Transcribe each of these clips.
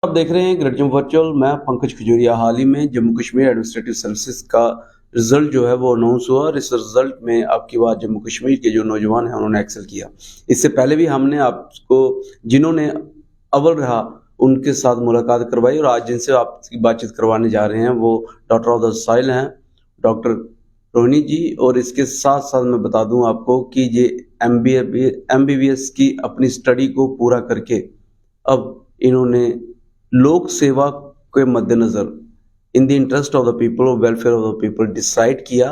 आप देख रहे हैं ग्रेट वर्चुअल। मैं पंकज खजूरिया। हाल ही में जम्मू कश्मीर एडमिनिस्ट्रेटिव सर्विसेज का रिजल्ट जो है वो अनाउंस हुआ और इस रिजल्ट में आपकी बात जम्मू कश्मीर के जो नौजवान हैं उन्होंने एक्सेल किया। इससे पहले भी हमने आपको जिन्होंने अव्वल रहा उनके साथ मुलाकात करवाई और आज जिनसे आपकी बातचीत करवाने जा रहे हैं वो डॉक्टर ऑफ द सॉइल हैं, डॉक्टर रोहिणी जी। और इसके साथ साथ मैं बता दूं आपको कि ये MBBS की अपनी स्टडी को पूरा करके अब इन्होंने लोक सेवा के मद्देनजर in the interest of the people और welfare of the people decide किया।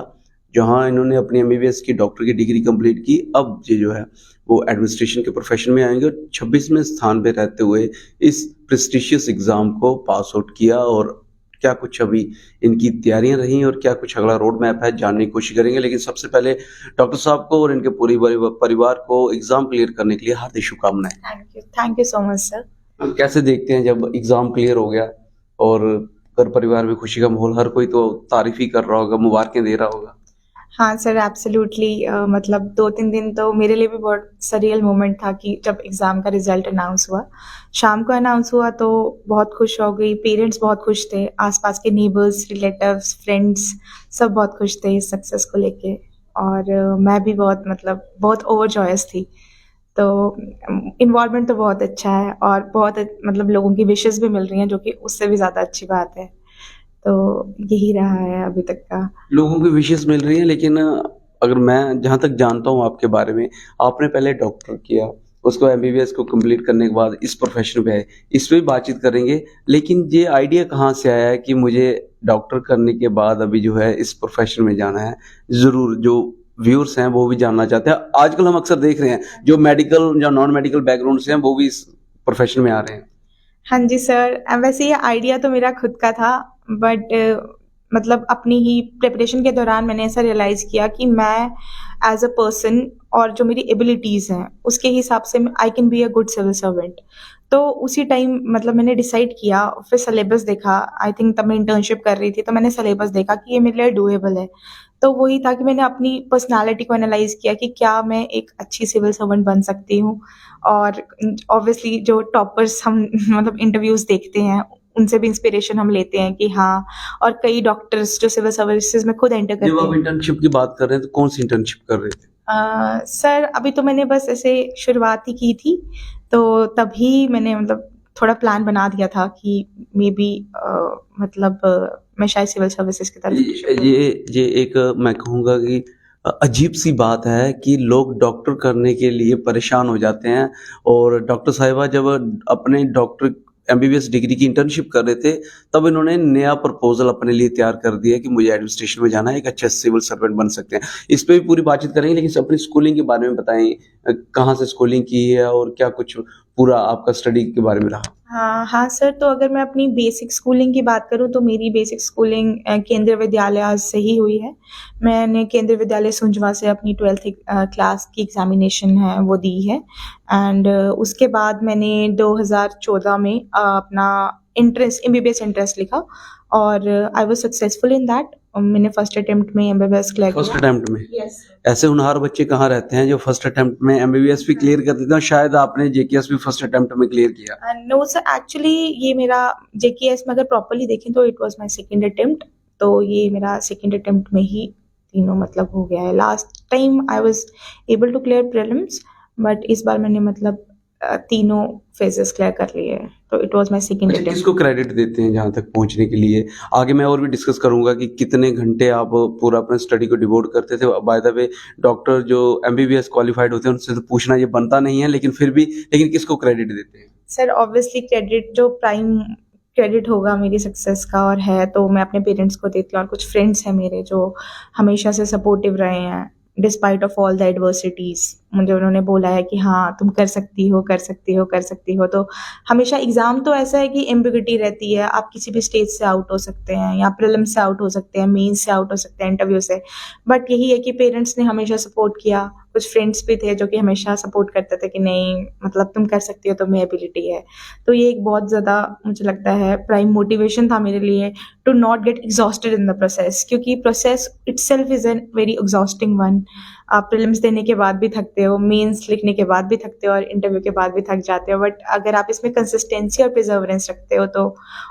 जहां इन्होंने अपनी MBBS की डॉक्टर की डिग्री कंप्लीट की, अब ये जो है वो एडमिनिस्ट्रेशन के प्रोफेशन में आएंगे और 26वें स्थान पे रहते हुए इस प्रेस्टिशियस एग्जाम को पास आउट किया। और क्या कुछ अभी इनकी तैयारियां रही और क्या कुछ अगला रोड मैप है जानने की कोशिश करेंगे। लेकिन सबसे पहले डॉक्टर साहब को और इनके पूरे परिवार को एग्जाम क्लियर करने के लिए हार्दिक शुभकामनाएं। Thank you so much sir. हम कैसे देखते हैं जब एग्जाम क्लियर हो गया और घर परिवार में खुशी का माहौल, हर कोई तो तारीफ ही कर रहा होगा, मुबारकें दे रहा होगा। हाँ सर, एब्सोल्युटली। मतलब 2-3 दिन तो मेरे लिए भी बहुत सरियल मोमेंट था कि जब एग्ज़ाम का रिज़ल्ट अनाउंस हुआ। शाम को अनाउंस हुआ तो बहुत खुश हो गई, पेरेंट्स बहुत खुश थे, आसपास के नेबर्स, रिलेटिव्स, फ्रेंड्स सब बहुत खुश थे इस सक्सेस को लेके। और मैं भी बहुत मतलब बहुत ओवरजॉयस थी। तो इन्वॉल्वमेंट तो बहुत अच्छा है और बहुत मतलब लोगों की विशेस भी मिल रही हैं, जो कि उससे भी ज़्यादा अच्छी बात है। तो यही रहा है अभी तक का। लोगों की विशेस मिल रही हैं, लेकिन अगर मैं जहाँ तक जानता हूँ आपके बारे में, आपने पहले डॉक्टर किया, उसको MBBS को कंप्लीट करने के बाद इस प्रोफेशन पे आए। इस पे भी बातचीत करेंगे, लेकिन ये आइडिया कहाँ से आया है कि मुझे डॉक्टर करने के बाद अभी जो है इस प्रोफेशन में जाना है? ज़रूर जो व्यूअर्स हैं वो भी जानना चाहते हैं। आजकल हम अक्सर देख रहे हैं जो मेडिकल या नॉन मेडिकल बैकग्राउंड से हैं वो भी इस प्रोफेशन में आ रहे हैं। हाँ जी सर, वैसे ये आइडिया तो मेरा खुद का था, बट मतलब अपनी ही प्रिपरेशन के दौरान मैंने ऐसा रियलाइज़ किया कि मैं एज़ अ पर्सन और जो मेरी एबिलिटीज़ हैं, उसके हिसाब से I can be a good civil servant. तो उसी टाइम मतलब मैंने डिसाइड किया, फिर सिलेबस देखा। आई थिंक तब मैं इंटर्नशिप कर रही थी, तो मैंने सिलेबस देखा कि ये मेरे लिए डूएबल है। तो वही था कि मैंने अपनी पर्सनैलिटी को एनालाइज़ किया कि क्या मैं एक अच्छी सिविल सर्वेंट बन सकती हूँ। और ऑब्वियसली जो टॉपर्स हम मतलब इंटरव्यूज़ देखते हैं, उनसे भी इंस्पिरेशन हम लेते हैं कि हाँ। और कई डॉक्टर्स जो सिविल सर्विसेज में खुद एंटर जब करते आप हैं। इंटर्नशिप की बात कर रहे हैं तो कौन सी इंटर्नशिप कर रहे थे? सर अभी तो मैंने बस ऐसे शुरुआत ही की थी, तो तभी मैंने मतलब थोड़ा प्लान बना दिया था कि मे बी मतलब मैं शायद सिविल सर्विसेज की तरफ ये शिफ्ट हो। ये एक मैं कहूँगा कि अजीब सी बात है कि लोग डॉक्टर करने के लिए परेशान हो जाते हैं और डॉक्टर साहिबा जब अपने डॉक्टर MBBS डिग्री की इंटर्नशिप कर रहे थे, तब इन्होंने नया प्रपोज़ल अपने लिए तैयार कर दिया कि मुझे एडमिनिस्ट्रेशन में जाना है, एक अच्छे सिविल सर्वेंट बन सकते हैं। इस पे भी पूरी बातचीत करेंगे, लेकिन अपनी स्कूलिंग के बारे में बताएँ। कहाँ से स्कूलिंग की है और क्या कुछ पूरा आपका स्टडी के बारे में रहा? हाँ, हाँ सर, तो अगर मैं अपनी बेसिक स्कूलिंग की बात करूँ तो मेरी बेसिक स्कूलिंग केंद्रीय विद्यालय से ही हुई है। मैंने केंद्रीय विद्यालय सुंजवा से अपनी 12th क्लास की एग्ज़ामिनेशन है वो दी है। एंड उसके बाद मैंने 2014 में अपना MBBS एंट्रेंस लिखा और I was successful in that. मैंने फर्स्ट अटेम्प्ट में MBBS क्लियर फर्स्ट किया। अटेम्प्ट में? यस। ऐसे होनहार बच्चे कहाँ रहते हैं जो फर्स्ट अटेम्प्ट में MBBS भी क्लियर कर देते हैं। शायद आपने JKS भी फर्स्ट अटेम्प्ट में क्लियर किया। नो सर, एक्चुअली ये मेरा JKS में अगर प्रॉपर्ली देखें तो it was my second attempt. तो ये मेरा सेकंड अटेम्प्ट में ही तीनों मतलब हो गया है। Last time I was able to clear prelims, but इस बार मैंने मतलब तीनों फेजेस क्लियर कर लिए हैं। तो इट वाज़ माय सेकंड अच्छा, अटेम्प्ट। किसको क्रेडिट देते हैं जहाँ तक पहुँचने के लिए? आगे मैं और भी डिस्कस करूँगा कि कितने घंटे आप पूरा अपना स्टडी को डिवोट करते थे। बाय द वे, डॉक्टर जो MBBS क्वालिफाइड होते हैं उनसे तो पूछना ये बनता नहीं है, लेकिन फिर भी लेकिन किसको क्रेडिट देते हैं? सर ऑब्वियसली क्रेडिट जो प्राइम क्रेडिट होगा मेरी सक्सेस का और है, तो मैं अपने पेरेंट्स को देती हूँ और कुछ फ्रेंड्स हैं मेरे जो हमेशा से सपोर्टिव रहे हैं despite of all the adversities. मुझे उन्होंने बोला है कि हाँ तुम कर सकती हो, कर सकती हो, कर सकती हो। तो हमेशा एग्ज़ाम तो ऐसा है कि एम्बिग्युइटी रहती है, आप किसी भी स्टेज से आउट हो सकते हैं या प्रीलिम्स से आउट हो सकते हैं, मेंस से आउट हो सकते हैं, इंटरव्यू से। बट यही है कि पेरेंट्स ने हमेशा सपोर्ट किया। कुछ फ्रेंड्स भी थे जो कि हमेशा सपोर्ट करते थे कि नहीं मतलब तुम कर सकती हो, तुम्हें एबिलिटी है। तो ये एक बहुत ज़्यादा मुझे लगता है प्राइम मोटिवेशन था मेरे लिए to not get exhausted in the process, क्योंकि process itself is an very exhausting one. आप प्रीलिम्स देने के बाद भी थकते हो, मेंस लिखने के बाद भी थकते हो और इंटरव्यू के बाद भी थक जाते हो, बट अगर आप इसमें कंसिस्टेंसी और प्रिजर्वेंस रखते हो तो,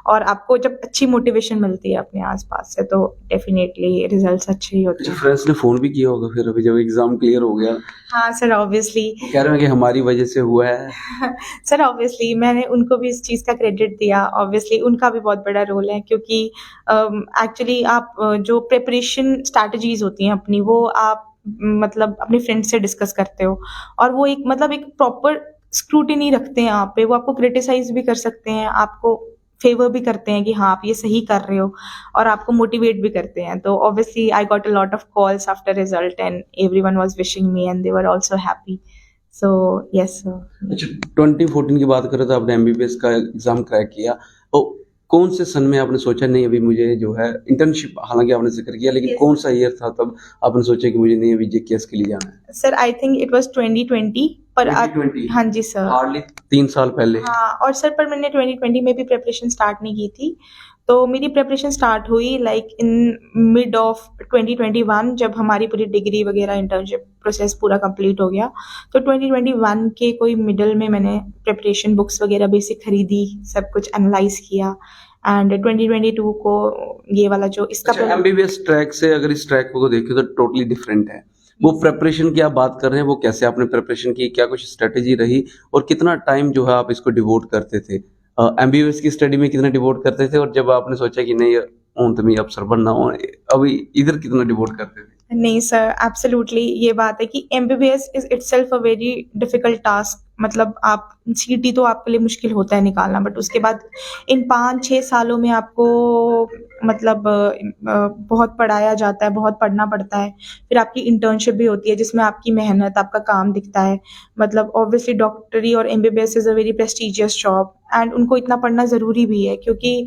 और आपको जब अच्छी मोटिवेशन मिलती है अपने आसपास से, तो डेफिनेटली रिजल्ट्स अच्छे ही होते अच्छा, हैं। फ्रेंड्स ने फ़ोन भी किया होगा फिर अभी जब एग्ज़ाम क्लियर हो गया? हाँ सर, ऑब्वियसली। वो कह रहे हैं कि हमारी वजह से हुआ है। सर ऑब्वियसली मैंने उनको भी इस चीज़ का क्रेडिट दिया, ऑब्वियसली उनका भी बहुत बड़ा रोल है, क्योंकि एक्चुअली आप जो प्रिपरेशन स्ट्रैटेजीज़ होती हैं अपनी, वो आप मतलब अपने फ्रेंड से डिस्कस करते हो, और वो एक मतलब एक प्रॉपर स्क्रूटिनी रखते हैं आप पे, वो आपको क्रिटिसाइज़ भी कर सकते हैं, आपको फ़ेवर भी करते हैं कि हाँ, आप ये सही कर रहे हो, और आपको मोटिवेट भी करते हैं। तो obviously I got a lot of calls after result and everyone was wishing me and they were also happy. So yes sir. अच्छा, 2014 की बात करें तो आपने एमबीबीएस का एग्ज़ाम क्रैक किया। तो कौन से सन में आपने सोचा नहीं अभी मुझे जो है इंटर्नशिप, हालाँकि आपने ज़िक्र किया, लेकिन Yes. कौन सा ईयर था तब आपने सोचा कि मुझे नहीं अभी जेकेएस के लिए जाना है? Sir I think it was 2020, पर 2020? हाँ जी सर। हार्डली 3 साल पहले। हाँ, और सर पर मैंने 2020 में भी प्रिपरेशन स्टार्ट नहीं की थी। तो मेरी प्रिपरेशन स्टार्ट हुई लाइक इन मिड ऑफ 2021, जब हमारी पूरी डिग्री वगैरह इंटर्नशिप प्रोसेस पूरा कंप्लीट हो गया। तो 2021 के कोई मिडल में मैंने प्रिपरेशन बुक्स वगैरह बेसिक खरीदी, सब कुछ एनालाइज़ किया, एंड 2022 को ये वाला जो इसका अच्छा, एमबीबीएस ट्रैक से अगर इस ट्रैक को देखें तो टोटली डिफरेंट है। वो प्रिपरेशन की आप बात कर रहे हैं, वो कैसे आपने प्रिपरेशन की, क्या कुछ स्ट्रेटेजी रही और कितना टाइम जो है आप इसको डिवोट करते थे? एमबीबीएस की स्टडी में कितना डिवोट करते थे और जब आपने सोचा कि नहीं हूँ तो मैं अफसर बनना हूँ, अभी इधर कितना डिवोट करते थे? नहीं सर, एब्सोल्युटली ये बात है कि MBBS is itself a very difficult task. मतलब आप सीटी तो आपके लिए मुश्किल होता है निकालना, बट उसके बाद इन 5-6 सालों में आपको मतलब बहुत पढ़ाया जाता है, बहुत पढ़ना पड़ता है। फिर आपकी इंटर्नशिप भी होती है जिसमें आपकी मेहनत, आपका काम दिखता है। मतलब ऑब्वियसली डॉक्टरी और MBBS is a very prestigious job, and उनको इतना पढ़ना ज़रूरी भी है, क्योंकि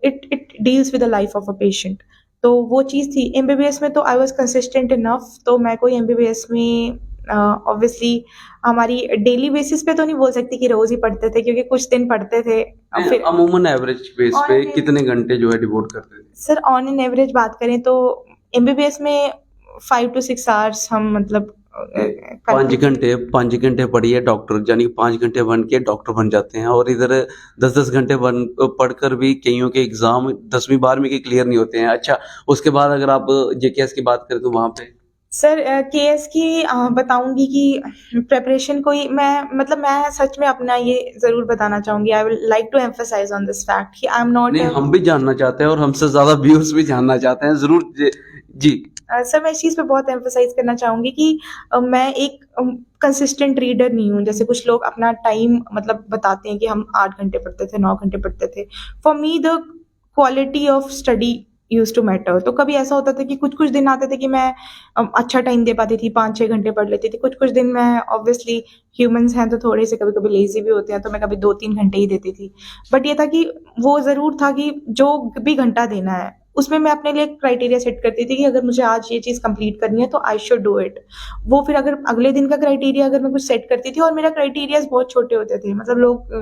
it deals with the life of a patient. तो वो चीज़ थी। एमबीबीएस में तो आई वाज़ कंसिस्टेंट इनफ, तो मैं कोई एमबीबीएस में ऑब्वियसली हमारी डेली बेसिस पे तो नहीं बोल सकती कि रोज़ ही पढ़ते थे, क्योंकि कुछ दिन पढ़ते थे फिर अमूमन एवरेज बेस और पे फिर कितने घंटे जो है डिवोट करते थे? सर ऑन एन एवरेज बात करें तो एमबीबीएस में 5 टू 6 आवर्स हम मतलब 5 करते थे। घंटे 5 घंटे पढ़िए डॉक्टर, यानी कि 5 घंटे बन के डॉक्टर बन जाते हैं, और इधर 10-10 घंटे पढ़कर भी कइयों के एग्ज़ाम 10वीं 12वीं के क्लियर नहीं होते हैं। अच्छा, उसके बाद अगर आप जेकेएस की बात करें तो वहाँ पे सर केएस की बताऊँगी कि प्रिपरेशन कोई मैं सच में अपना ये ज़रूर बताना चाहूँगी, I will like to emphasize on this fact कि आई एम नॉट नहीं, हम भी जानना चाहते हैं और हमसे ज़्यादा व्यूअर्स भी जानना चाहते हैं, ज़रूर जी। सर मैं इस चीज़ पे बहुत एम्फसाइज़ करना चाहूँगी कि मैं एक कंसिस्टेंट रीडर नहीं हूँ। जैसे कुछ लोग अपना टाइम मतलब बताते हैं कि हम 8 घंटे पढ़ते थे, 9 घंटे पढ़ते थे। For me the quality of study used to matter. तो कभी ऐसा होता था कि कुछ-कुछ दिन आते थे कि मैं अच्छा टाइम दे पाती थी, 5-6 घंटे पढ़ लेती थी। कुछ-कुछ दिन मैं ऑब्वियसली ह्यूमन्स हैं तो थोड़े से कभी-कभी लेज़ी भी होते हैं, तो मैं कभी 2-3 घंटे ही देती थी। बट ये था कि वो ज़रूर था कि जो भी घंटा देना है, उसमें मैं अपने लिए एक क्राइटेरिया सेट करती थी कि अगर मुझे आज ये चीज़ कंप्लीट करनी है तो आई शुड डू इट। वो फिर अगर अगले दिन का क्राइटेरिया अगर मैं कुछ सेट करती थी, और मेरा क्राइटेरियाज़ बहुत छोटे होते थे। मतलब लोग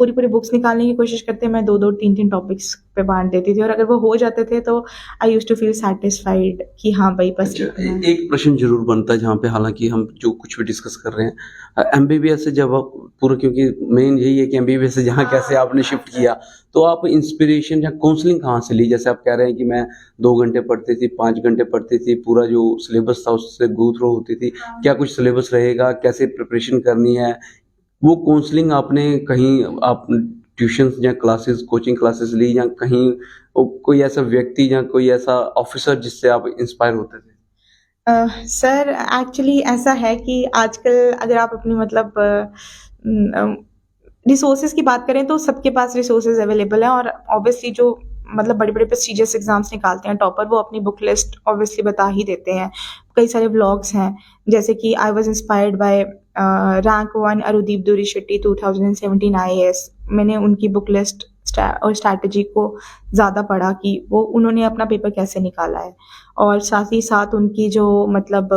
पूरी-पूरी बुक्स निकालने की कोशिश करते, मैं 2-2 3-3 टॉपिक्स पे बाँट देती थी, और अगर वो हो जाते थे तो I used to feel satisfied कि हाँ भाई बस अच्छा, इतना है। एक प्रश्न ज़रूर बनता है जहाँ पे, हालाँकि हम जो कुछ भी डिस्कस कर रहे हैं एमबीबीएस से जब आप पूरा, क्योंकि मेन यही है कि एमबीबीएस से जहाँ कैसे आपने शिफ्ट किया, तो आप इंस्पिरेशन या काउंसलिंग कहाँ से ली? जैसे आप कह रहे हैं कि मैं 2 घंटे पढ़ती थी, 5 घंटे पढ़ती थी, पूरा जो सिलेबस था उससे गो थ्रू होती थी। क्या कुछ सिलेबस रहेगा? कैसे प्रिपरेशन करनी है? वो काउंसलिंग आपने कहीं आप ट्यूशन्स या क्लासेस, कोचिंग क्लासेस ली, या कहीं कोई ऐसा व्यक्ति या कोई ऐसा ऑफिसर जिससे आप इंस्पायर होते थे? सर एक्चुअली ऐसा है कि आजकल अगर आप अपनी मतलब रिसोर्सेज़ की बात करें तो सबके पास रिसोर्सेज़ अवेलेबल हैं, और ऑब्वियसली जो मतलब बड़े-बड़े प्रेस्टीजियस एग्ज़ाम्स निकालते हैं टॉपर, वो अपनी बुक लिस्ट ऑब्वियसली बता ही देते हैं। कई सारे व्लॉग्स हैं, जैसे कि I was inspired by rank 1 अरुदीप दुरी शेट्टी 2017 आईएएस। मैंने उनकी बुक लिस्ट और स्ट्रैटेजी को ज़्यादा पढ़ा कि वो उन्होंने अपना पेपर कैसे निकाला है, और साथ ही साथ उनकी जो मतलब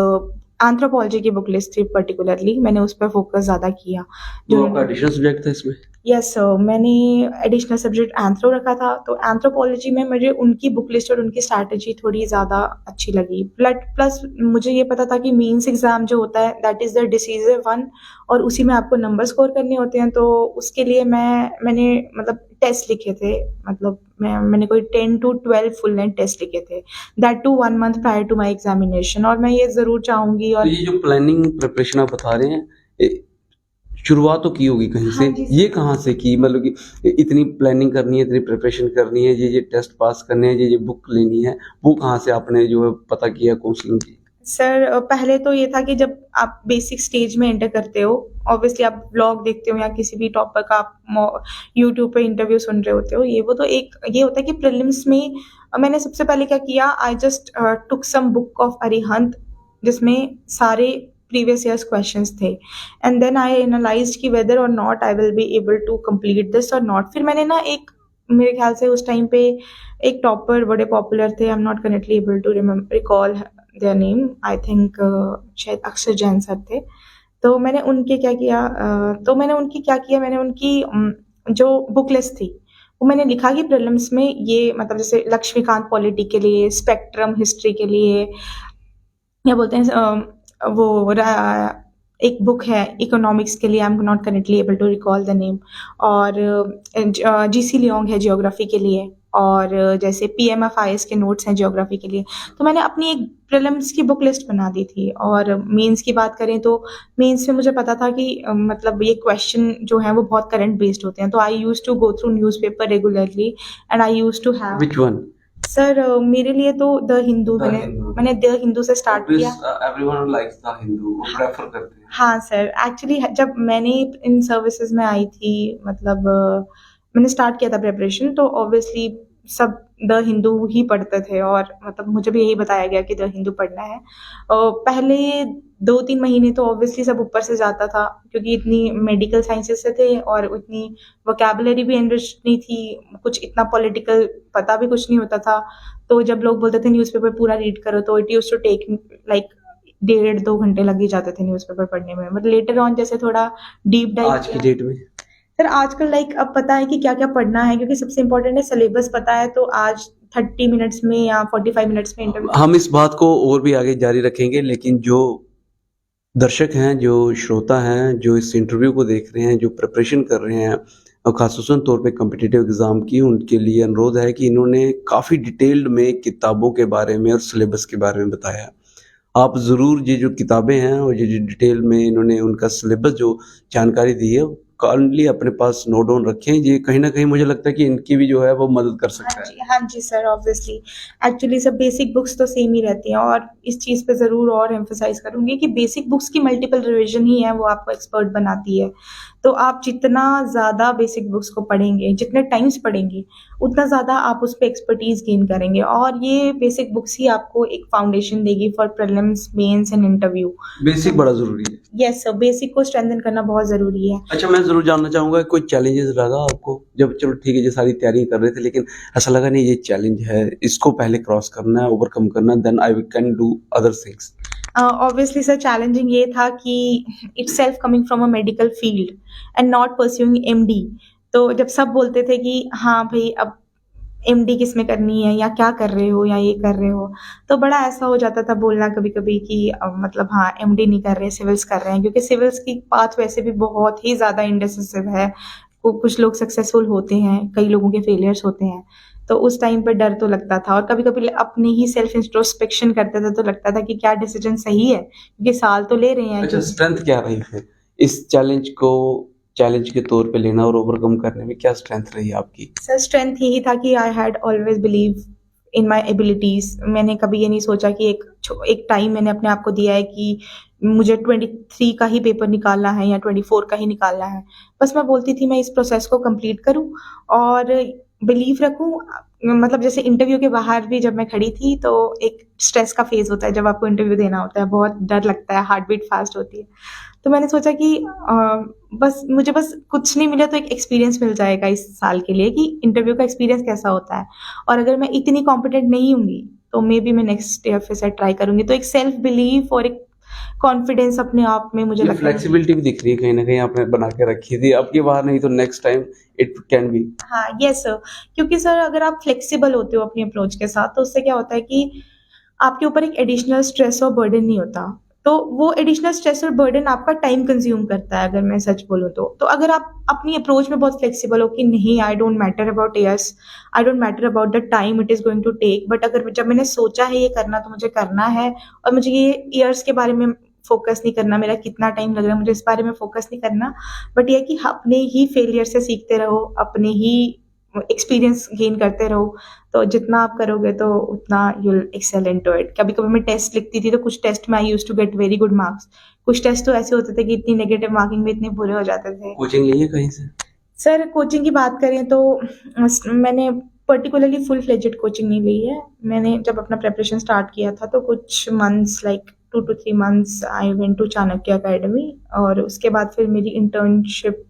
एंथ्रोपोलॉजी की बुक लिस्ट थी पर्टिकुलरली, मैंने उस पे फ़ोकस ज़्यादा किया। वो जो आपका एडिशनल सब्जेक्ट था इसमें? यस सर, मैंने एडिशनल सब्जेक्ट एंथ्रो रखा था, तो एंथ्रोपोलॉजी में मुझे उनकी बुक लिस्ट और उनकी स्ट्रैटेजी थोड़ी ज़्यादा अच्छी लगी। प्लस मुझे ये पता था कि मेंस एग्ज़ाम जो होता है दैट इज़ द डिसीज़िव वन, और उसी में आपको नंबर स्कोर करने होते हैं, तो उसके लिए मैंने मतलब टेस्ट लिखे थे। मतलब मैंने कोई 10 टू 12 फुल लेंथ टेस्ट लिखे थे, that to 1 month prior to my examination. और मैं ये ज़रूर चाहूँगी। तो और ये जो प्लानिंग प्रिपरेशन आप बता रहे हैं, शुरुआत तो की होगी कहीं से, हाँ जी ये सर। कहाँ से की? मतलब कि इतनी प्लानिंग करनी है, इतनी प्रिपरेशन करनी है, ये टेस्ट पास करने हैं, ये बुक लेनी है, वो कहाँ से आपने जो है पता किया, काउंसलिंग की? सर पहले तो ये था कि जब आप बेसिक स्टेज में एंटर करते हो, ऑब्वियसली आप व्लॉग देखते हो या किसी भी टॉपर का आप यूट्यूब पे इंटरव्यू सुन रहे होते हो, ये वो तो एक ये होता है कि प्रीलिम्स में मैंने सबसे पहले क्या किया, I just took some book of Arihant, जिसमें सारे प्रीवियस ईयर्स क्वेश्चंस थे, एंड देन आई एनालाइज्ड कि वेदर और not I will be able to complete this और नॉट। फिर मैंने ना एक, मेरे ख्याल से उस टाइम पे एक टॉपर बड़े पॉपुलर थे, I am not currently able to recall their name, I think शायद अक्षर जैन सर थे। तो मैंने उनके क्या किया, मैंने उनकी जो बुक लिस्ट थी वो मैंने लिखा कि प्रीलिम्स में ये, मतलब जैसे लक्ष्मीकांत पॉलिटी के लिए, स्पेक्ट्रम हिस्ट्री के लिए, क्या बोलते हैं वो एक बुक है इकोनॉमिक्स के लिए, I am not currently able to recall the name, और जीसी लियोंग है जियोग्राफी के लिए, और जैसे पीएमएफआईएस के नोट्स हैं जियोग्राफी के लिए। तो मैंने अपनी एक प्रीलिम्स की बुक लिस्ट बना दी थी। और मेंस की बात करें तो मेंस में मुझे पता था कि मतलब ये क्वेश्चन जो है वो बहुत करंट बेस्ड होते हैं, तो I use to go through newspaper regularly, and I use to have. Which one? Sir मेरे लिए तो द हिंदू, द हिंदू। मैंने द हिंदू से स्टार्ट किया। एवरीवन लाइक्स द हिंदू, वो प्रेफर करते हैं। हाँ सर, एक्चुअली जब मैंने इन सर्विसेज में आई थी, मतलब मैंने स्टार्ट किया था प्रिपरेशन, तो ऑब्वियसली सब द हिंदू ही पढ़ते थे, और मतलब मुझे भी यही बताया गया कि द हिंदू पढ़ना है। पहले 2-3 महीने तो ऑब्वियसली सब ऊपर से जाता था, क्योंकि इतनी मेडिकल साइंसेस से थे और इतनी वोकैबुलरी भी एनरिच नहीं थी, कुछ इतना पॉलिटिकल पता भी कुछ नहीं होता था। तो जब लोग बोलते थे न्यूज़पेपर पूरा रीड करो, तो it used to take like 1.5-2 घंटे लग ही जाते थे न्यूज़पेपर पढ़ने में। बट लेटर ऑन जैसे थोड़ा डीप डाइव आज की डेट में सर आजकल लाइक अब पता है कि क्या-क्या पढ़ना है, क्योंकि सबसे इम्पोर्टेंट है सिलेबस पता है, तो आज 30 मिनट्स में या 45 मिनट्स में इंटरव्यू। हम इस बात को और भी आगे जारी रखेंगे, लेकिन जो दर्शक हैं, जो श्रोता हैं, जो इस इंटरव्यू को देख रहे हैं, जो प्रिपरेशन कर रहे हैं और खासूसन तौर पे कॉम्पिटिटिव एग्ज़ाम की, उनके लिए अनुरोध है कि इन्होंने काफ़ी डिटेल्ड में किताबों के बारे में और सिलेबस के बारे में बताया। आप ज़रूर ये जो किताबें हैं और ये जो डिटेल में इन्होंने उनका सिलेबस जो जानकारी दी है, काइंडली अपने पास नोट डाउन रखें। ये कहीं न कहीं मुझे लगता है कि इनकी भी जो है वो मदद कर सकता है। हाँ जी सर, ऑब्वियसली एक्चुअली सब बेसिक बुक्स तो सेम ही रहती हैं, और इस चीज़ पे ज़रूर और एम्फसाइज़ करूँगी कि बेसिक बुक्स की मल्टीपल रिवीजन ही है वो आपको एक्सपर्ट बनाती है। तो आप जितना ज़्यादा बेसिक बुक्स को पढ़ेंगे, जितने टाइम्स पढ़ेंगे, उतना ज़्यादा आप उस पे एक्सपर्टीज़ गेन करेंगे, और ये बेसिक बुक्स ही आपको एक फाउंडेशन देगी for prelims, mains and interview. Basic बड़ा ज़रूरी है। यस सर, बेसिक को स्ट्रेंथन करना बहुत ज़रूरी है। अच्छा, मैं ज़रूर जानना चाहूँगा कोई चैलेंजेस लगा आपको? जब चलो ठीक है, ये सारी तैयारी कर रहे थे, लेकिन ऐसा लगा नहीं ये चैलेंज है, इसको पहले क्रॉस करना है, ओवरकम करना है, then I can do other things. Obviously sir challenging ये था कि itself coming from a medical field and not pursuing MD, तो जब सब बोलते थे कि हाँ भाई अब एमडी किस में करनी है, या क्या कर रहे हो, या ये कर रहे हो, तो बड़ा ऐसा हो जाता था बोलना कभी-कभी कि मतलब हाँ एमडी नहीं कर रहे, सिविल्स कर रहे हैं, क्योंकि सिविल्स की पाथ वैसे भी बहुत ही ज़्यादा इंडिसिसिव है। कुछ लोग सक्सेसफुल होते हैं, कई लोगों के फेलियर्स होते हैं, तो उस टाइम पे डर तो लगता था, और कभी-कभी अपनी ही सेल्फ इंट्रोस्पेक्शन करते थे, तो लगता था कि क्या डिसीजन सही है, क्योंकि साल तो ले रहे हैं। अच्छा, स्ट्रेंथ क्या रही फिर? इस चैलेंज के तौर पे लेना और ओवरकम करने में क्या स्ट्रेंथ रही आपकी? सर स्ट्रेंथ यही था कि I had always believe in my abilities. मैंने कभी ये नहीं सोचा कि एक टाइम मैंने अपने आप को दिया है कि मुझे 23 का ही पेपर निकालना है या 24 का ही निकालना है। बस मैं बोलती थी मैं इस प्रोसेस को कंप्लीट करूं और बिलीव रखूं। मतलब जैसे इंटरव्यू के बाहर भी जब मैं खड़ी थी, तो एक स्ट्रेस का फेज होता है जब आपको इंटरव्यू देना होता है, बहुत डर लगता है, हार्ट बीट फास्ट होती है। तो मैंने सोचा कि मुझे बस कुछ नहीं मिला तो एक एक्सपीरियंस मिल जाएगा इस साल के लिए, कि इंटरव्यू का एक्सपीरियंस कैसा होता है, और अगर मैं इतनी कॉम्पिटेंट नहीं होंगी तो मे बी मैं नेक्स्ट ईयर फिर से ट्राई करूंगी। तो एक सेल्फ बिलीव और एक कॉन्फिडेंस अपने आप में मुझे ये लगता है। फ्लेक्सिबिलिटी भी दिख रही है कहीं ना कहीं आपने बना के रखी थी, अब की बार नहीं तो next time it can be. हाँ, यस सर। क्योंकि सर अगर आप फ्लेक्सिबल होते हो अपनी अप्रोच के साथ तो उससे क्या होता है कि आपके ऊपर एक एडिशनल स्ट्रेस और बर्डन नहीं होता। तो वो एडिशनल स्ट्रेस और बर्डन आपका टाइम कंज्यूम करता है, अगर मैं सच बोलूँ तो। तो अगर आप अपनी अप्रोच में बहुत फ्लेक्सिबल हो कि नहीं, I don't matter about years, I don't matter about the time it is going to take, but अगर जब मैंने सोचा है ये करना तो मुझे करना है, और मुझे ये ईयर्स के बारे में फ़ोकस नहीं करना, मेरा कितना टाइम लग रहा है मुझे इस बारे में फ़ोकस नहीं करना। बट ये है कि अपने ही फेलियर से सीखते रहो, अपने ही एक्सपीरियंस गेन करते रहो, तो जितना आप करोगे तो उतना you will excel into it. कभी-कभी मैं टेस्ट लिखती थी तो कुछ टेस्ट में I used to get very good marks. कुछ टेस्ट तो ऐसे होते थे कि इतनी नेगेटिव मार्किंग में इतने बुरे हो जाते थे। कोचिंग ली है कहीं से? सर कोचिंग की बात करें तो मैंने पर्टिकुलरली फुल फ्लेजेड कोचिंग नहीं ली है। मैंने जब अपना प्रिपरेशन स्टार्ट किया था तो कुछ months like 2 to 3 months I went to Chanakya academy, और उसके बाद फिर मेरी इंटर्नशिप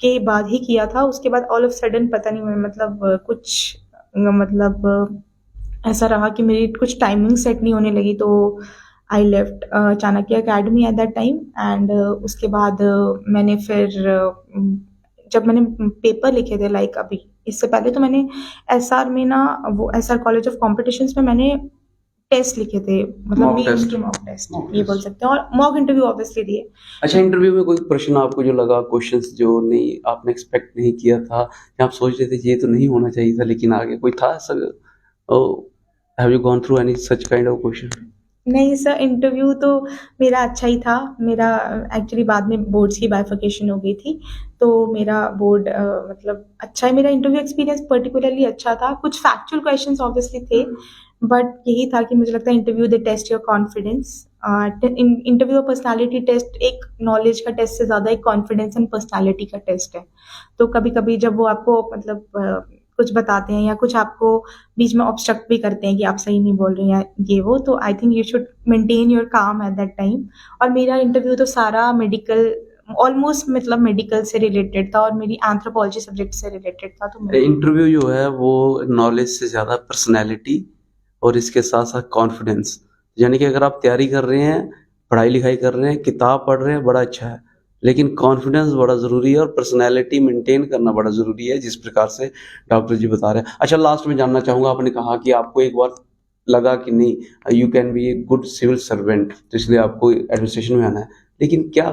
के बाद ही किया था। उसके बाद ऑल ऑफ सडन पता नहीं मतलब कुछ मतलब ऐसा रहा कि मेरी कुछ टाइमिंग सेट नहीं होने लगी, तो I left Chanakya academy at that time. And उसके बाद मैंने फिर जब मैंने पेपर लिखे थे लाइक अभी इससे पहले, तो मैंने एसआर में ना, वो एसआर कॉलेज ऑफ कॉम्पिटिशन्स में मैंने टेस्ट लिखे थे, मतलब मॉक मेंस टेस्ट। के मॉक टेस्ट मॉक ये बोल टेस्ट। सकते हैं, और मॉक इंटरव्यू ऑब्वियसली दिए। अच्छा, इंटरव्यू में कोई प्रश्न आपको जो लगा, क्वेश्चंस जो नहीं आपने एक्सपेक्ट नहीं किया था, या आप सोच रहे थे ये तो नहीं होना चाहिए था, लेकिन आगे कोई था ऐसा? Have you gone through any such kind of question? नहीं सर, इंटरव्यू तो मेरा अच्छा ही था। मेरा एक्चुअली बाद में बोर्ड्स की बाइफर्केशन हो गई थी, तो मेरा बोर्ड मतलब अच्छा है। मेरा इंटरव्यू एक्सपीरियंस पर्टिकुलरली अच्छा था। कुछ फैक्चुअल क्वेश्चंस ऑब्वियसली थे, बट यही था कि मुझे लगता है interview they test your confidence. Interview और पर्सनालिटी टेस्ट एक नॉलेज का टेस्ट से ज़्यादा एक कॉन्फिडेंस एंड पर्सनालिटी का टेस्ट है। तो कभी-कभी जब वो आपको मतलब कुछ बताते हैं या कुछ आपको बीच में ऑब्स्ट्रक्ट भी करते हैं कि आप सही नहीं बोल रहे हैं या ये वो, तो I think you should maintain your काम एट दैट टाइम। और मेरा इंटरव्यू तो सारा मेडिकल, ऑलमोस्ट मतलब मेडिकल से रिलेटेड था, और मेरी एंथ्रोपोलॉजी सब्जेक्ट से रिलेटेड था। तो मैं इंटरव्यू जो है वो नॉलेज से ज़्यादा पर्सनैलिटी और इसके साथ साथ कॉन्फिडेंस, यानी कि अगर आप तैयारी कर रहे हैं, पढ़ाई लिखाई कर रहे हैं, किताब पढ़ रहे हैं, बड़ा अच्छा है, लेकिन कॉन्फिडेंस बड़ा ज़रूरी है और पर्सनैलिटी मेंटेन करना बड़ा ज़रूरी है, जिस प्रकार से डॉक्टर जी बता रहे हैं। अच्छा, लास्ट में जानना चाहूँगा, आपने कहा कि आपको एक बार लगा कि नहीं, you can be a good civil servant, तो इसलिए आपको एडमिनिस्ट्रेशन में आना है, लेकिन क्या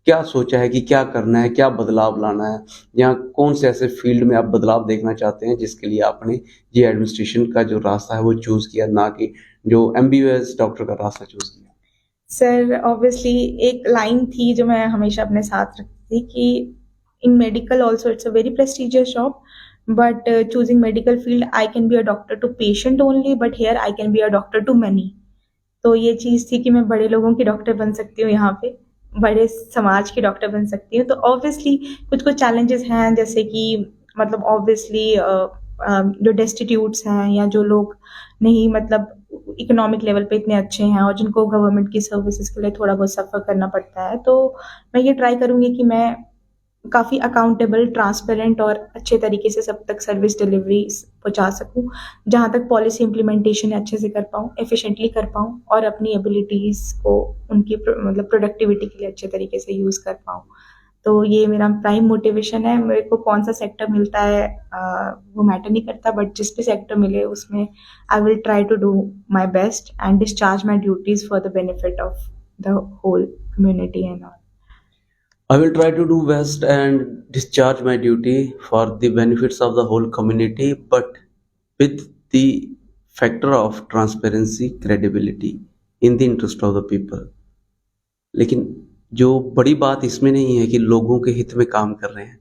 क्या सोचा है कि क्या करना है, क्या बदलाव लाना है, या कौन से ऐसे फील्ड में आप बदलाव देखना चाहते हैं जिसके लिए आपने ये एडमिनिस्ट्रेशन का जो रास्ता है वो चूज़ किया, ना कि जो एमबीबीएस डॉक्टर का रास्ता चूज़ किया? सर ऑब्वियसली एक लाइन थी जो मैं हमेशा अपने साथ रखती थी कि in medical also it's a very prestigious job, but choosing medical field I can be a doctor to patient only, but here I can be a doctor to many. तो ये चीज़ थी कि मैं बड़े लोगों की डॉक्टर बन सकती हूँ यहाँ पे, बड़े समाज की डॉक्टर बन सकती हूँ। तो ऑब्वियसली कुछ-कुछ चैलेंजेस हैं, जैसे कि मतलब ऑब्वियसली जो डेस्टिट्यूट्स हैं या जो लोग नहीं मतलब इकोनॉमिक लेवल पे इतने अच्छे हैं और जिनको गवर्नमेंट की सर्विसेज के लिए थोड़ा बहुत सफ़र करना पड़ता है। तो मैं ये ट्राई करूँगी कि मैं काफ़ी अकाउंटेबल, ट्रांसपेरेंट और अच्छे तरीके से सब तक सर्विस डिलीवरी पहुँचा सकूँ। जहाँ तक पॉलिसी इम्प्लीमेंटेशन अच्छे से कर पाऊँ, एफिशिएंटली कर पाऊँ और अपनी एबिलिटीज़ को उनकी मतलब प्रोडक्टिविटी के लिए अच्छे तरीके से यूज़ कर पाऊँ। तो ये मेरा प्राइम मोटिवेशन है। मेरे को कौन-सा सेक्टर मिलता है वो मैटर नहीं करता, बट जिस भी सेक्टर मिले उसमें I will try to do my best and discharge my duties for the benefit of the whole community and all. I will try to do best and discharge my duty for the benefits of the whole community, but with the factor of transparency, credibility, in the interest of the people. लेकिन जो बड़ी बात इसमें नहीं है कि लोगों के हित में काम कर रहे हैं,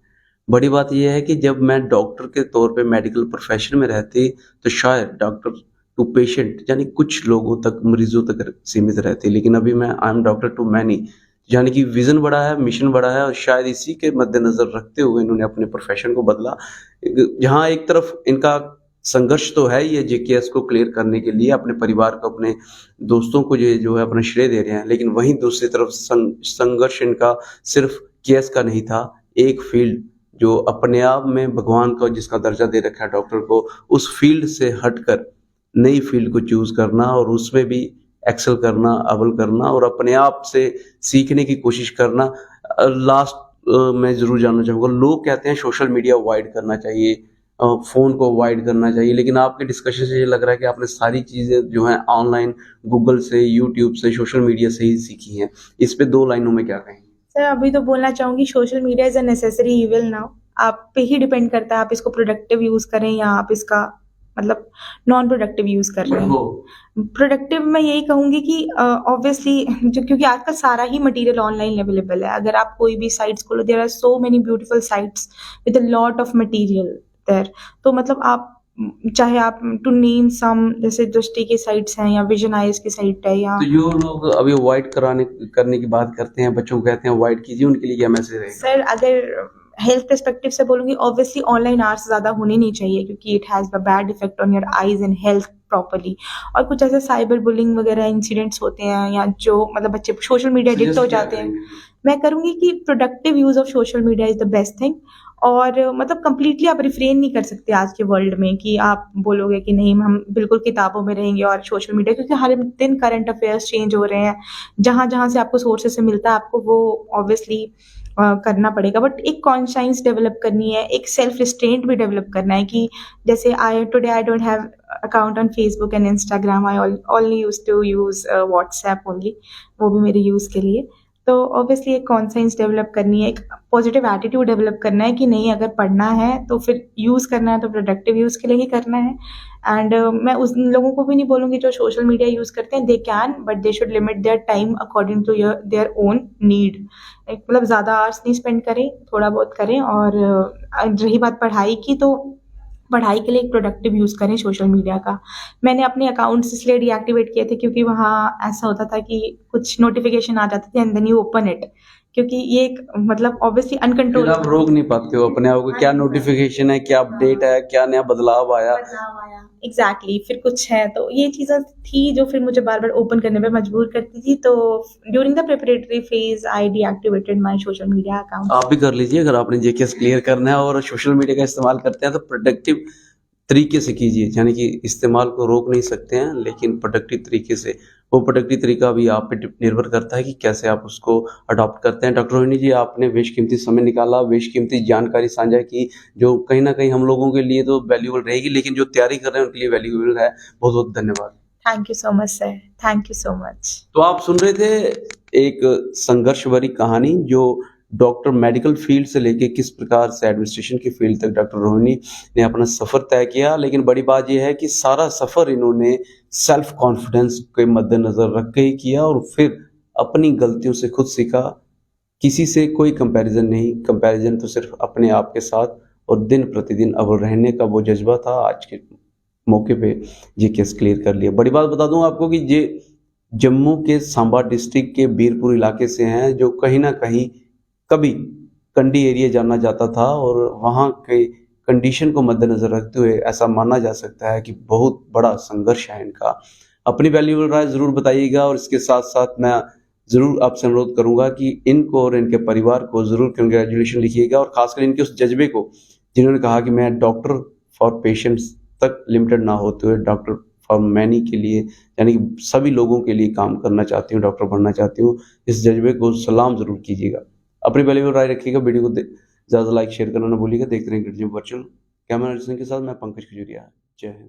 बड़ी बात यह है कि जब मैं डॉक्टर के तौर पे मेडिकल प्रोफेशन में रहती तो शायद डॉक्टर टू पेशेंट यानी कुछ लोगों तक, मरीजों तक सीमित रहती, लेकिन अभी मैं I am doctor to many, यानी कि विजन बड़ा है, मिशन बड़ा है, और शायद इसी के मद्देनजर रखते हुए इन्होंने अपने प्रोफेशन को बदला। जहाँ एक तरफ इनका संघर्ष तो है, ये जेकेएस को क्लियर करने के लिए अपने परिवार को, अपने दोस्तों को ये जो है अपना श्रेय दे रहे हैं, लेकिन वहीं दूसरी तरफ संघर्ष इनका सिर्फ केएस का नहीं था। एक फील्ड जो अपने आप में भगवान का जिसका दर्जा दे रखा है डॉक्टर को, उस फील्ड से हटकर नई फील्ड को चूज करना और उसमें भी एक्सेल करना, अव्वल करना और अपने आप से सीखने की कोशिश करना। लास्ट मैं ज़रूर जानना चाहूँगा, लोग कहते हैं सोशल मीडिया अवॉइड करना चाहिए, फ़ोन को अवॉइड करना चाहिए, लेकिन आपके डिस्कशन से ये लग रहा है कि आपने सारी चीज़ें जो हैं ऑनलाइन गूगल से, यूट्यूब से, सोशल मीडिया से ही सीखी हैं। इस पे 2 लाइनों में क्या कहेंगे? सर अभी तो बोलना चाहूँगी social media is a necessary evil now. आप पे ही डिपेंड करता है आप इसको प्रोडक्टिव यूज़ करें या आप इसका मतलब नॉन प्रोडक्टिव यूज़ कर रहे हैं। प्रोडक्टिव मैं यही कहूँगी कि ऑब्वियसली जो क्योंकि आजकल सारा ही मटेरियल ऑनलाइन अवेलेबल है। अगर आप कोई भी साइट्स खोलो there are so many beautiful sites with a lot of material there. तो मतलब आप चाहे आप टू नेम सम जैसे दृष्टि की साइट्स हैं या विजन आइज की साइट है या तो जो लोग अभी अवॉइड करने की बात करते हैं, बच्चों को कहते हैं अवॉइड कीजिए, उनके लिए क्या मैसेज रहेगा? सर अगर हेल्थ पर्सपेक्टिव से बोलूँगी ऑब्वियसली ऑनलाइन आवर्स ज़्यादा होने नहीं चाहिए क्योंकि it has a bad effect on your eyes and health properly. और कुछ ऐसे साइबर बुलिंग वगैरह इंसिडेंट्स होते हैं या जो मतलब बच्चे सोशल मीडिया एडिक्ट हो जाते हैं। मैं करूँगी कि productive use of social media is the best thing. और मतलब कंप्लीटली आप रिफ्रेन नहीं कर सकते आज के वर्ल्ड में कि आप बोलोगे कि नहीं हम बिल्कुल किताबों में रहेंगे और सोशल मीडिया क्योंकि हर दिन करंट अफेयर्स चेंज हो रहे हैं। जहाँ से आपको सोर्सेस से मिलता है आपको वो ऑब्वियसली करना पड़ेगा। बट एक कॉन्शियस डेवलप करनी है, एक सेल्फ रिस्ट्रेंट भी डेवलप करना है कि जैसे I don't have account on Facebook and Instagram. I only used to use WhatsApp only, वो भी मेरे यूज़ के लिए। तो ऑब्वियसली एक कॉन्शियस डेवलप करनी है, एक पॉजिटिव एटीट्यूड डेवलप करना है कि नहीं अगर पढ़ना है तो फिर यूज़ करना है तो प्रोडक्टिव यूज़ के लिए ही करना है। एंड मैं उस लोगों को भी नहीं बोलूँगी जो सोशल मीडिया यूज़ करते हैं, they can but they should limit their time according to their own need. एक मतलब ज़्यादा आवर्स नहीं स्पेंड करें, थोड़ा बहुत करें। और रही बात पढ़ाई की तो पढ़ाई के लिए एक प्रोडक्टिव यूज़ करें सोशल मीडिया का। मैंने अपने अकाउंट्स इसलिए डीएक्टिवेट किए थे क्योंकि वहाँ ऐसा होता था कि कुछ नोटिफ़िकेशन आ जाते थे and then you open it क्योंकि ये एक मतलब ऑब्वियसली फिर अनकंट्रोल आप रोक नहीं पाते हो अपने आप को, क्या नोटिफिकेशन है, क्या अपडेट है, क्या नया बदलाव आया। एग्जैक्टली फिर कुछ है तो ये चीज़ें थी जो फिर मुझे बार बार ओपन करने पे मजबूर करती थी। तो during the preparatory phase I deactivated my social media account. आप भी कर लीजिए अगर आपने जेकेएस क्लियर करना है और सोशल मीडिया का इस्तेमाल करते हैं तो प्रोडक्टिव तरीके से कीजिए, यानी कि इस्तेमाल को रोक नहीं सकते हैं लेकिन प्रोडक्टिव तरीके से। वो प्रोडक्टिव तरीका भी आप पे निर्भर करता है कि कैसे आप उसको अडॉप्ट करते हैं। डॉक्टर रोहिणी जी, आपने बेशकीमती समय निकाला, बेशकीमती जानकारी साझा की, जो कहीं ना कहीं हम लोगों के लिए तो वैल्यूबल रहेगी, लेकिन जो तैयारी कर रहे हैं उनके लिए वैल्यूबल है। बहुत बहुत धन्यवाद। Thank you so much sir, thank you so much. तो आप सुन रहे थे एक संघर्ष भरी कहानी जो डॉक्टर मेडिकल फील्ड से लेके किस प्रकार से एडमिनिस्ट्रेशन की फील्ड तक डॉक्टर रोहिणी ने अपना सफ़र तय किया। लेकिन बड़ी बात यह है कि सारा सफ़र इन्होंने सेल्फ कॉन्फिडेंस के मद्देनज़र रख के ही किया और फिर अपनी गलतियों से खुद सीखा। किसी से कोई कंपैरिजन नहीं, कंपैरिजन तो सिर्फ अपने आप के साथ, और दिन प्रतिदिन अव्वल रहने का वो जज्बा था। आज के मौके पे ये केस क्लियर कर लिया। बड़ी बात बता दूं आपको कि ये जम्मू के सांबा डिस्ट्रिक्ट के बीरपुर इलाके से हैं, जो कहीं ना कहीं कभी कंडी एरिया जाना जाता था और वहाँ के कंडीशन को मद्देनज़र रखते हुए ऐसा माना जा सकता है कि बहुत बड़ा संघर्ष है इनका। अपनी वैल्यूबल राय ज़रूर बताइएगा और इसके साथ साथ मैं ज़रूर आपसे अनुरोध करूंगा कि इनको और इनके परिवार को ज़रूर कंग्रेचुलेशन लिखिएगा, और खासकर इनके उस जज्बे को जिन्होंने कहा कि मैं डॉक्टर फॉर पेशेंट्स तक लिमिटेड ना होते हुए डॉक्टर फॉर मैनी के लिए, यानी कि सभी लोगों के लिए काम करना चाहती हूँ, डॉक्टर बनना चाहती हूँ। इस जज्बे को सलाम ज़रूर कीजिएगा। अपनी वैल्यूबल राय रखिएगा। वीडियो को ज़्यादा लाइक शेयर करना ना भूलिएगा। देखते रहें गिरजी वर्चुअल। कैमरा पर्सन के साथ मैं पंकज खजूरिया। जय हिंद।